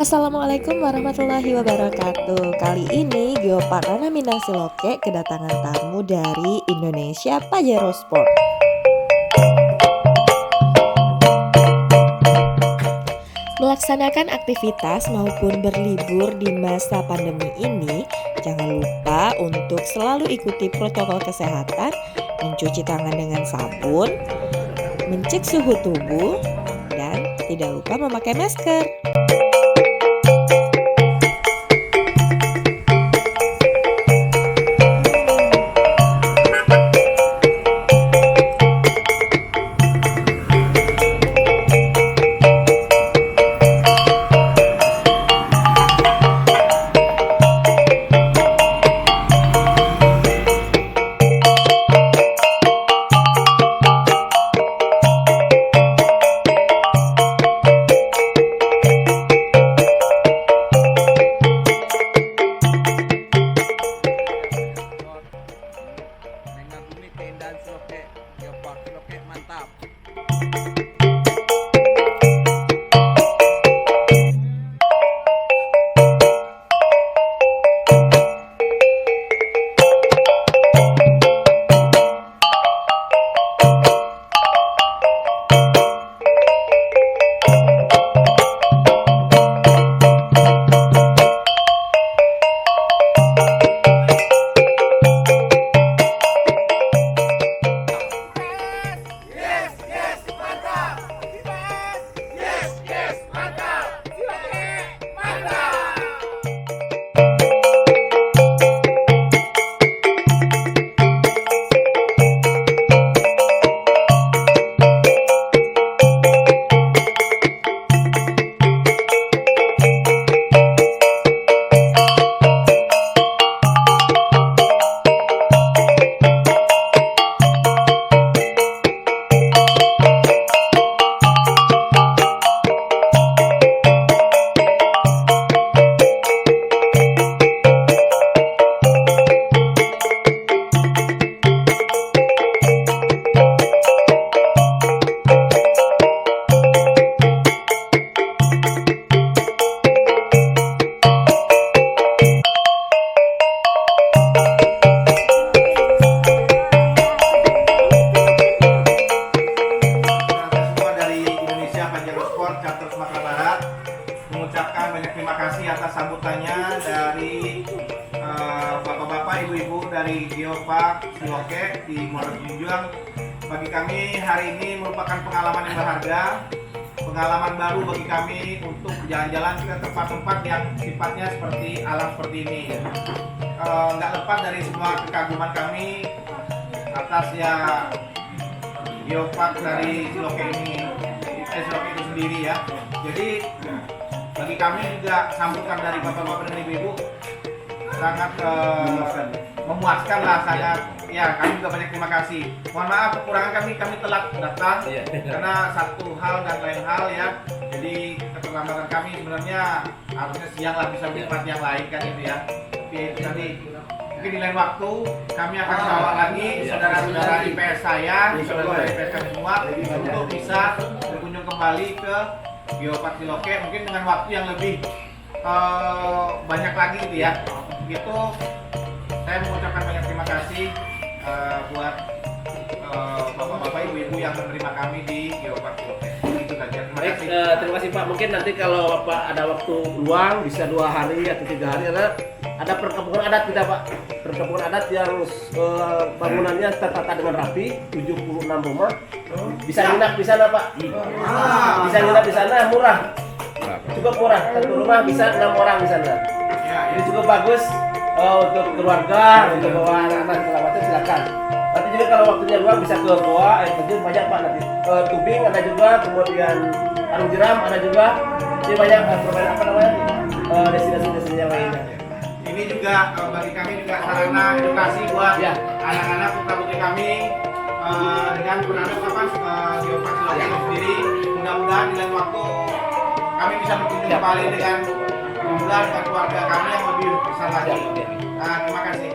Assalamualaikum warahmatullahi wabarakatuh. Kali ini Geopark Rana Siloke kedatangan tamu dari Indonesia Pajero Sport. Melaksanakan aktivitas maupun berlibur di masa pandemi ini, jangan lupa untuk selalu ikuti protokol kesehatan, mencuci tangan dengan sabun, mencek suhu tubuh, dan tidak lupa memakai masker. Dan Siloke, Geopark Siloke, mantap. Chapter Sumatera Barat mengucapkan banyak terima kasih atas sambutannya dari bapak-bapak, ibu-ibu dari Geopark Siloke di Muara Junjung. Bagi kami hari ini merupakan pengalaman yang berharga, pengalaman baru bagi kami untuk jalan-jalan ke tempat-tempat yang sifatnya seperti alam seperti ini. Nggak lepas dari semua kekaguman kami atas ya Geopark dari Siloke ini. Siloke itu sendiri ya. Jadi bagi kami juga sambutan dari bapak-bapak dan ibu-ibu sangat memuaskan lah, sangat ya. Kami juga banyak terima kasih. Mohon maaf kekurangan kami telat datang karena satu hal dan lain hal ya. Jadi keterlambatan kami sebenarnya harusnya siang lah, bisa di tempat yang lain kan itu ya. Tapi nanti mungkin di lain waktu kami akan bawa lagi saudara-saudara IPS saya, saudara IPS kami semua untuk bisa berkunjung kembali ke Geopark Siloke mungkin dengan waktu yang lebih banyak lagi gitu ya. Begitu saya mengucapkan banyak terima kasih buat bapak-bapak, ibu-ibu yang menerima kami di Geopark Siloke. Itu saja. Baik, terima kasih Pak. Mungkin nanti kalau Bapak ada waktu luang bisa 2 hari atau 3 hari ada perkampungan adat tidak Pak? Perkampungan adat yang bangunannya tertata dengan rapi, 76 rumah. Bisa nginap di sana Pak. Bisa nginap di sana, murah. Cukup murah. Satu rumah bisa 6 orang di sana. Ini cukup bagus untuk keluarga, untuk bawa anak-anak segala macam, silakan. Nanti juga kalau waktunya luang bisa ke goa, air terjun banyak Pak nanti. Tubing ada juga, kemudian Arung Jeram ada juga. Jadi banyak permainan apa namanya? Destinasi-destinasi yang lainnya. Ini juga bagi kami juga sarana edukasi buat anak-anak putra-putri kami dengan berada Geopark Siloke itu sendiri. Mudah-mudahan di lain waktu kami bisa berkunjung kembali dengan keluarga kami yang lebih besar lagi. Terima kasih.